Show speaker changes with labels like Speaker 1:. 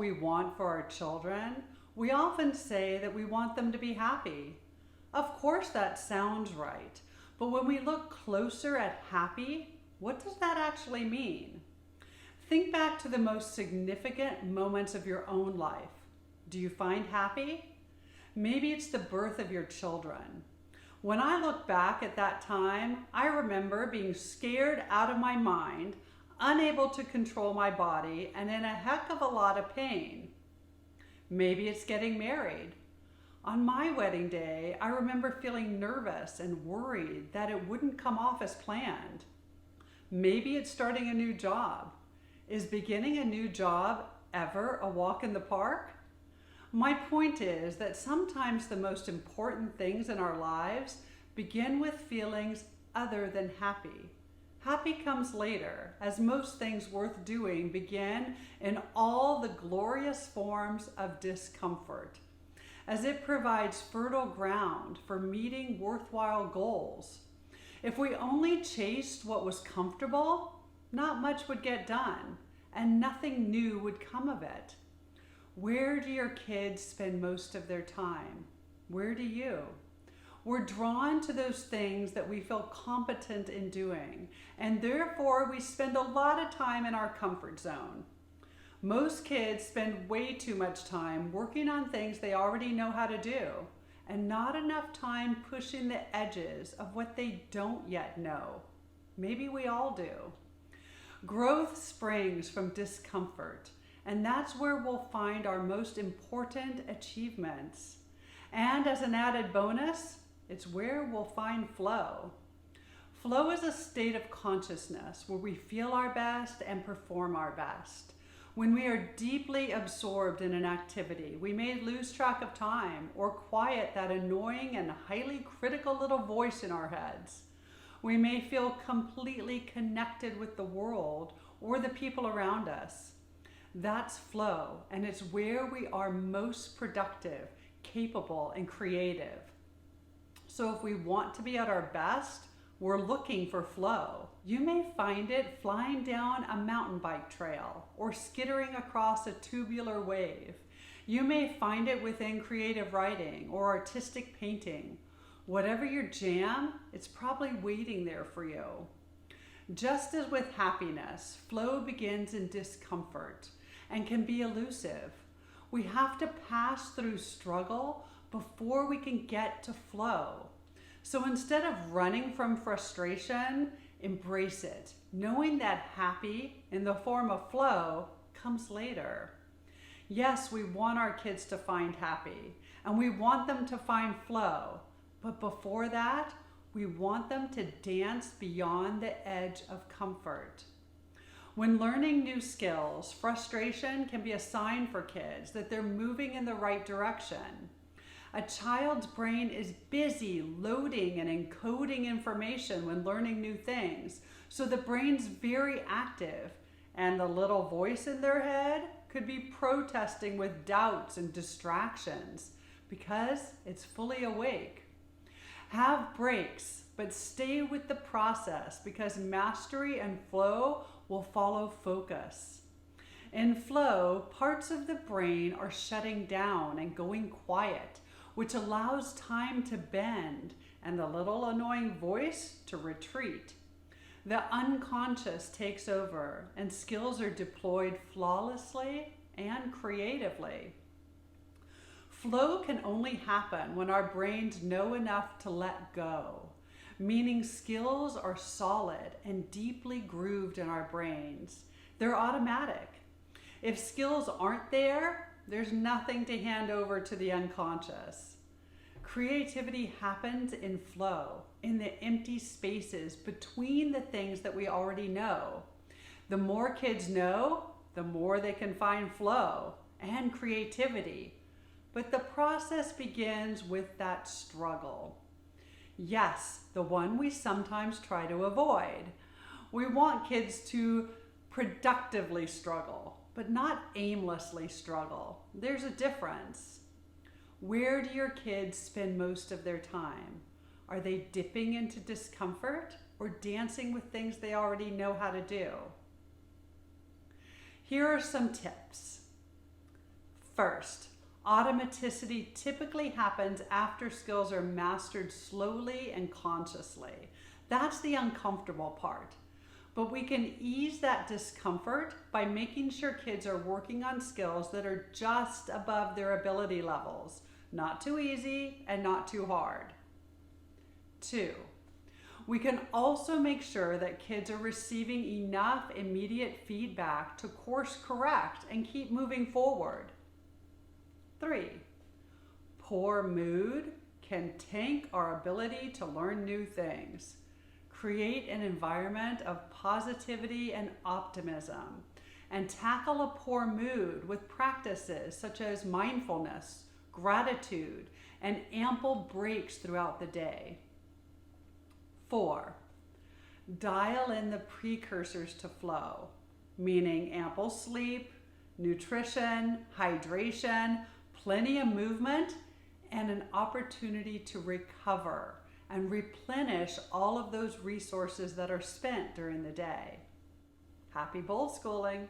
Speaker 1: we want for our children, we often say that we want them to be happy. Of course, that sounds right. But when we look closer at happy, what does that actually mean? Think back to the most significant moments of your own life. Do you find happy? Maybe it's the birth of your children. When I look back at that time, I remember being scared out of my mind, unable to control my body, and in a heck of a lot of pain. Maybe it's getting married. On my wedding day, I remember feeling nervous and worried that it wouldn't come off as planned. Maybe it's starting a new job. Is beginning a new job ever a walk in the park? My point is that sometimes the most important things in our lives begin with feelings other than happy. Happy comes later, as most things worth doing begin in all the glorious forms of discomfort, as it provides fertile ground for meeting worthwhile goals. If we only chased what was comfortable, not much would get done, and nothing new would come of it. Where do your kids spend most of their time? Where do you? We're drawn to those things that we feel competent in doing, and therefore we spend a lot of time in our comfort zone. Most kids spend way too much time working on things they already know how to do, and not enough time pushing the edges of what they don't yet know. Maybe we all do. Growth springs from discomfort, and that's where we'll find our most important achievements. And as an added bonus, it's where we'll find flow. Flow is a state of consciousness where we feel our best and perform our best. When we are deeply absorbed in an activity, we may lose track of time or quiet that annoying and highly critical little voice in our heads. We may feel completely connected with the world or the people around us. That's flow, and it's where we are most productive, capable, and creative. So if we want to be at our best, we're looking for flow. You may find it flying down a mountain bike trail or skittering across a tubular wave. You may find it within creative writing or artistic painting. Whatever your jam, it's probably waiting there for you. Just as with happiness, flow begins in discomfort and can be elusive. We have to pass through struggle before we can get to flow. So instead of running from frustration, embrace it, knowing that happy in the form of flow comes later. Yes, we want our kids to find happy, and we want them to find flow. But before that, we want them to dance beyond the edge of comfort. When learning new skills, frustration can be a sign for kids that they're moving in the right direction. A child's brain is busy loading and encoding information when learning new things, so the brain's very active, and the little voice in their head could be protesting with doubts and distractions because it's fully awake. Have breaks, but stay with the process because mastery and flow will follow focus. In flow, parts of the brain are shutting down and going quiet, which allows time to bend and the little annoying voice to retreat. The unconscious takes over and skills are deployed flawlessly and creatively. Flow can only happen when our brains know enough to let go, meaning skills are solid and deeply grooved in our brains. They're automatic. If skills aren't there, there's nothing to hand over to the unconscious. Creativity happens in flow, in the empty spaces between the things that we already know. The more kids know, the more they can find flow and creativity. But the process begins with that struggle. Yes, the one we sometimes try to avoid. We want kids to productively struggle, but not aimlessly struggle. There's a difference. Where do your kids spend most of their time? Are they dipping into discomfort or dancing with things they already know how to do? Here are some tips. First, automaticity typically happens after skills are mastered slowly and consciously. That's the uncomfortable part. But we can ease that discomfort by making sure kids are working on skills that are just above their ability levels. Not too easy and not too hard. 2, we can also make sure that kids are receiving enough immediate feedback to course correct and keep moving forward. 3, poor mood can tank our ability to learn new things. Create an environment of positivity and optimism, and tackle a poor mood with practices such as mindfulness, gratitude, and ample breaks throughout the day. 4, dial in the precursors to flow, meaning ample sleep, nutrition, hydration, plenty of movement, and an opportunity to recover and replenish all of those resources that are spent during the day. Happy bowl schooling!